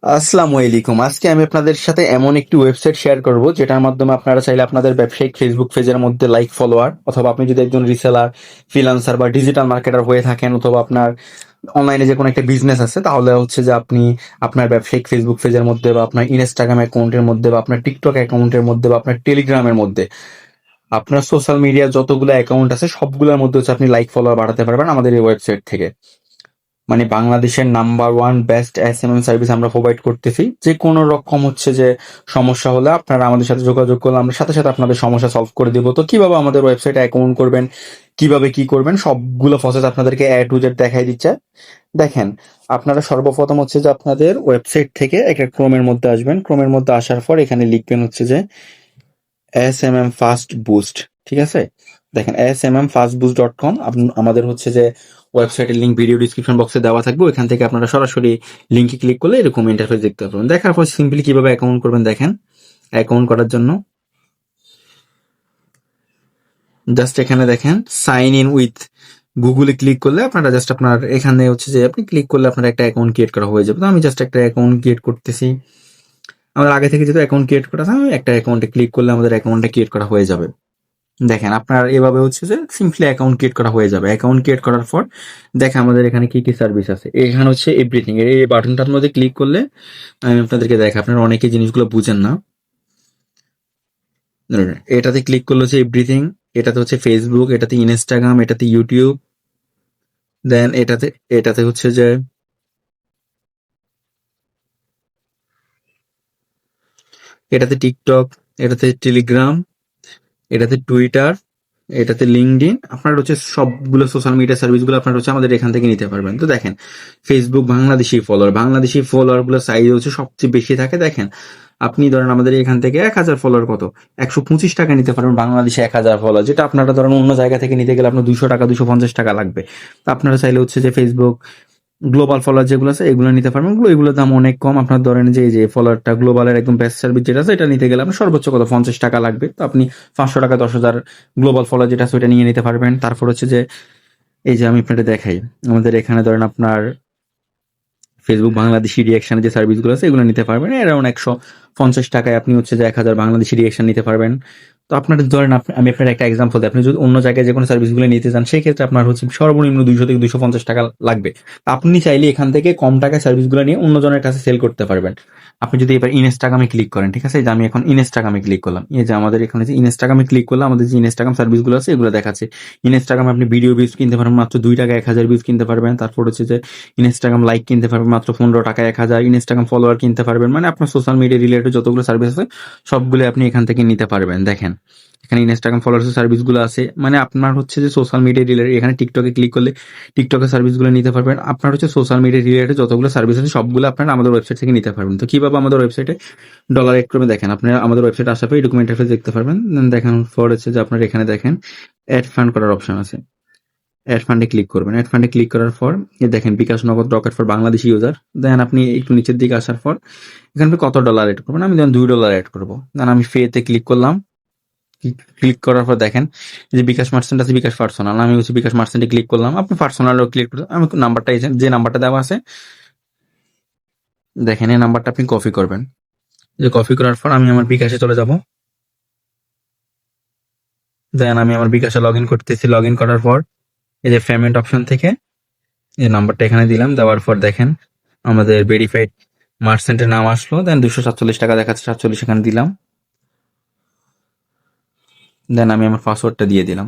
আসসালামু আলাইকুম। আজকে আমি আপনাদের সাথে এমন একটি ওয়েবসাইট শেয়ার করব যেটার মাধ্যমে আপনারা চাইলে আপনাদের ব্যবসায়িক ফেসবুক পেজের মধ্যে লাইক ফলোয়ার অথবা আপনি যদি একজন রিসেলার, ফ্রিল্যান্সার বা ডিজিটাল মার্কেটার হয়ে থাকেন অথবা আপনার অনলাইনে যে কোনো একটা বিজনেস আছে তাহলে হচ্ছে যে আপনি আপনার ব্যবসায়িক ফেসবুক পেজের মধ্যে বা আপনার ইনস্টাগ্রাম অ্যাকাউন্টের মধ্যে বা আপনার টিকটক অ্যাকাউন্টের মধ্যে বা আপনার টেলিগ্রামের মধ্যে আপনার সোশ্যাল মিডিয়ার যতগুলো অ্যাকাউন্ট আছে সবগুলোর মধ্যে হচ্ছে আপনি লাইক ফলোয়ার বাড়াতে পারবেন আমাদের এই ওয়েবসাইট থেকে। মানে বাংলাদেশের number one best SMM service আমরা প্রোভাইড করতেছি। যে কোনো রকম হচ্ছে যে সমস্যা হলে আপনারা আমাদের সাথে যোগাযোগ করলে আমরা সাথে সাথে আপনাদের সমস্যা সলভ করে দিব। তো কিভাবে আমাদের ওয়েবসাইটে অ্যাকাউন্ট করবেন, কিভাবে কি করবেন সবগুলো প্রসেস আপনাদেরকে এ টু জেড দেখাই দিচ্ছে। দেখেন, আপনারা সর্বপ্রথম হচ্ছে যে আপনাদের ওয়েবসাইট থেকে একটা ক্রোমের মধ্যে আসবেন। ক্রোমের মধ্যে আসার পর এখানে লিখবেন হচ্ছে যে এসএমএম ফাস্ট বুস্ট। ঠিক আছে, দেখেন smmfastboost.com আমাদের হচ্ছে যে ওয়েবসাইটের লিঙ্ক ভিডিও ডিসক্রিপশন বক্সে দেওয়া থাকবে। ওইখান থেকে আপনারা সরাসরি লিঙ্কে ক্লিক করলে এরকম ইন্টারফেস দেখতে পাবেন। দেখার পর সিম্পলি কিভাবে অ্যাকাউন্ট করবেন দেখেন। অ্যাকাউন্ট করার জন্য জাস্ট এখানে দেখেন সাইন ইন উইথ গুগলে ক্লিক করলে আপনারা জাস্ট আপনার এখানে হচ্ছে যে আপনি ক্লিক করলে আপনার একটা অ্যাকাউন্ট ক্রিয়েট করা হয়ে যাবে। তো আমি জাস্ট একটা অ্যাকাউন্ট ক্রিয়েট করতেছি। আমাদের আগে থেকে যেহেতু অ্যাকাউন্ট ক্রিয়েট করা আছে, আমি একটা অ্যাকাউন্টে ক্লিক করলে আমাদের অ্যাকাউন্টটা ক্রিয়েট করা হয়ে যাবে। দেখেন, আপনার এভাবে হচ্ছে যে সিম্পলি অ্যাকাউন্ট ক্রিয়েট করা হয়ে যাবে। অ্যাকাউন্ট ক্রিয়েট করার পর দেখেন আমাদের এখানে কি কি সার্ভিস আছে। এখানে হচ্ছে এভরিথিং, এই বাটনটার মধ্যে ক্লিক করলে আমি আপনাদেরকে দেখাই। আপনারা অনেকে জিনিসগুলো বুঝেন না। এটাতে ক্লিক করলে হচ্ছে এভরিথিং, এটাতে হচ্ছে ফেসবুক, এটাতে ইনস্টাগ্রাম, এটাতে ইউটিউব, দেন এটাতে এটাতে হচ্ছে যে এটাতে টিকটক, এটাতে টেলিগ্রাম, এটাতে টুইটার, এটাতে লিঙ্কডইন। আপনার হচ্ছে সবগুলো সোশ্যাল মিডিয়া সার্ভিসগুলো আপনার হচ্ছে আমাদের এখান থেকে নিতে পারবেন। তো দেখেন, ফেসবুক বাংলাদেশি ফলোয়ার গুলো সাইজ হচ্ছে সবচেয়ে বেশি থাকে। দেখেন, আপনি ধরেন আমাদের এখান থেকে 1,000 ফলোয়ার কত 125 টাকা নিতে পারবেন বাংলাদেশে 1,000 ফলোয়ার, যেটা আপনারা ধরেন অন্য জায়গা থেকে নিতে গেলে আপনার 200 টাকা 250 টাকা লাগবে। তো আপনারা চাইলে হচ্ছে যে ফেসবুক গ্লোবাল ফলোয়ার যেগুলো আছে এগুলো নিতে পারবেন। এগুলোর দাম অনেক কম। আপনার ধরেন যে এই যে ফলোয়ারটা গ্লোবালের একদম বেস্ট সার্ভিস যেটা আছে এটা নিতে গেলে আপনার সর্বোচ্চ কত 50 টাকা লাগবে। তো আপনি 500 টাকা 10,000 গ্লোবাল ফলোয়ার যেটা আছে ওইটা নিয়ে নিতে পারবেন। তারপর হচ্ছে যে এই যে আমি আপনাদের দেখাই, আমাদের এখানে ধরেন আপনার ফেসবুক বাংলাদেশি রিঅ্যাকশনের যে সার্ভিসগুলো আছে এগুলো নিতে পারবেন। অ্যারাউন্ড 150 টাকায় আপনি হচ্ছে যে 1,000 বাংলাদেশি রিঅ্যাকশন নিতে পারবেন। তো আপনার ধরেন আমি আপনার একটা এক্সাম্পল দিই, আপনি যদি অন্য জায়গায় যে কোনো সার্ভিসগুলো নিতে চান সেই ক্ষেত্রে আপনার হচ্ছে সর্বনিম্ন 200 থেকে 250 টাকা লাগবে। আপনি চাইলে এখান থেকে কম টাকায় সার্ভিসগুলো নিয়ে অন্য জনের কাছে সেল করতে পারবেন। আপনি যদি এবার ইনস্টাগ্রামে ক্লিক করেন, ঠিক আছে, এই যে আমি এখন ইনস্টাগ্রামে ক্লিক করলাম, এই যে আমাদের এখানে যে ইনস্টাগ্রামে ক্লিক করলাম, আমাদের যে ইনস্টাগ্রাম সার্ভিসগুলো আছে এগুলো দেখাচ্ছে। ইনস্টাগ্রামে আপনি ভিডিও ভিউজ কিনতে পারবেন মাত্র 2 টাকা 1,000 ভিউজ কিনতে পারবেন। তারপর হচ্ছে যে ইনস্টাগ্রাম লাইক কিনতে পারবেন মাত্র 15 টাকা 1,000। ইনস্টাগ্রাম ফলোয়ার কিনতে পারবেন। মানে আপনার সোশ্যাল মিডিয়া রিলেটেড যতগুলো সার্ভিস আছে সবগুলো আপনি এখান থেকে নিতে পারবেন। দেখেন, এখানে ইনস্টাগ্রাম ফলোয়ার্সের সার্ভিসগুলো আছে। মানে আপনার হচ্ছে যে সোশ্যাল মিডিয়া রিলেটেড এখানে টিকটকে ক্লিক করলে টিকটকের সার্ভিসগুলো নিতে পারবেন। আপনার হচ্ছে সোশ্যাল মিডিয়া রিলেটেড যতগুলো সার্ভিস আছে সবগুলো আপনারা আমাদের ওয়েবসাইট থেকে নিতে পারবেন। তো কিভাবে আমাদের ওয়েবসাইটে ডলার এড করবে দেখেন, আপনারা আমাদের ওয়েবসাইটে আসার পর এরকম ইন্টারফেস দেখতে পারবেন। দেখেন ফর হচ্ছে যে আপনার এখানে দেখেন অ্যাড ফান্ড করার অপশন আছে। অ্যাড ফান্ডে ক্লিক করবেন। অ্যাড ফান্ডে ক্লিক করার পর দেখেন বিকাশ নগদ রকেট ফর বাংলাদেশি ইউজার। দেন আপনি একটু নিচের দিকে আসার পর এখানে আপনি কত ডলার এড করবেন, আমি যেমন $2 এড করবো। দেন আমি ফেতে ক্লিক করলাম। ক্লিক করার পর দেখেন যে বিকাশ মার্চেন্ট আছে, বিকাশ পার্সোনাল, আমি হচ্ছে বিকাশ মার্চেন্টে ক্লিক করলাম। আপনি পার্সোনালও ক্লিক করতে আমি নাম্বারটা যে নাম্বারটা দেওয়া আছে দেখেন এই নাম্বারটা আপনি কপি করবেন। যে কপি করার পর আমি আমার বিকাশে চলে যাব। দেন আমি আমার বিকাশে লগ ইন করতেছি। লগ ইন করার পর এই যে পেমেন্ট অপশন থেকে এই নাম্বারটা এখানে দিলাম। দেওয়ার পর দেখেন আমাদের ভেরিফাইড মার্চেন্টের নাম আসলো। দেন 247 টাকা দেখাচ্ছে, 47 এখানে দিলাম। দেন আমি আমার পাসওয়ার্ডটা দিয়ে দিলাম।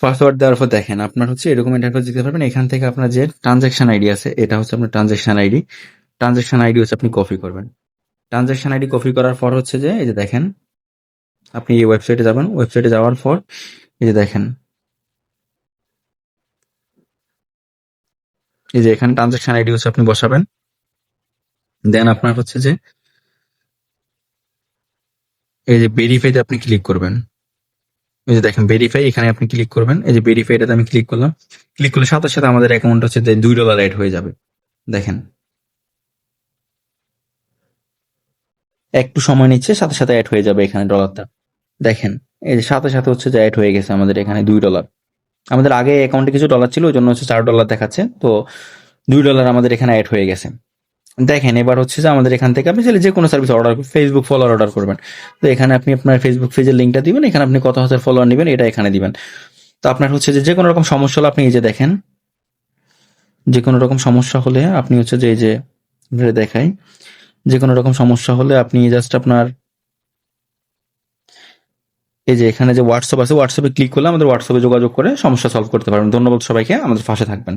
পাসওয়ার্ড দেওয়ার পর দেখেন আপনার হচ্ছে এরকম ইন্টারফেস দিতে পারবেন। এখান থেকে আপনার যে ট্রানজাকশন আইডি আছে এটা হচ্ছে আপনার ট্রানজাকশন আইডি। ট্রানজাকশন আইডি হচ্ছে আপনি কপি করবেন। ট্রানজাকশন আইডি কপি করার পর হচ্ছে যে এই যে দেখেন আপনি এই ওয়েবসাইটে যাবেন। ওয়েবসাইটে যাওয়ার পর এই যে দেখেন এই যে এখানে ট্রানজাকশন আইডি হচ্ছে আপনি বসাবেন। দেন আপনার হচ্ছে যে এই যে ভেরিফাইতে আপনি ক্লিক করবেন। এই যে দেখেন ভেরিফাই, এখানে আপনি ক্লিক করবেন। এই যে ভেরিফাইটাতে আমি ক্লিক করলাম। ক্লিক করলে সাথে সাথে আমাদের অ্যাকাউন্ট হচ্ছে যে $2 অ্যাড হয়ে যাবে। দেখেন একটু সময় নিচ্ছে, সাথে সাথে অ্যাড হয়ে যাবে এখানে ডলারটা। দেখেন এই যে সাথে সাথে হচ্ছে যে অ্যাড হয়ে গেছে আমাদের এখানে $2। আমাদের আগে অ্যাকাউন্টে কিছু ডলার ছিল ওই জন্য হচ্ছে $4 দেখাচ্ছে। তো $2 আমাদের এখানে অ্যাড হয়ে গেছে। দেখেন এবার হচ্ছে যে আমাদের এখান থেকে আপনি চাইলে যে কোনো service order Facebook follower order করবেন। তো এখানে আপনি আপনার ফেসবুক পেজের লিঙ্কটা দিবেন, এখানে আপনি কত হাজার ফলোয়ার নেবেন এটা এখানে দিবেন। তো আপনার হচ্ছে যে কোনো রকম সমস্যা হলে আপনি এই যে দেখেন, যে কোনো রকম সমস্যা হলে আপনি হচ্ছে যে এই যে দেখাই, যে কোনো রকম সমস্যা হলে আপনি জাস্ট আপনার এই যে এখানে যে হোয়াটসঅ্যাপ আছে, হোয়াটসঅ্যাপে ক্লিক করলে আমাদের হোয়াটসঅ্যাপে যোগাযোগ করে সমস্যা সলভ করতে পারবেন। ধন্যবাদ সবাইকে, আমাদের পাশে থাকবেন।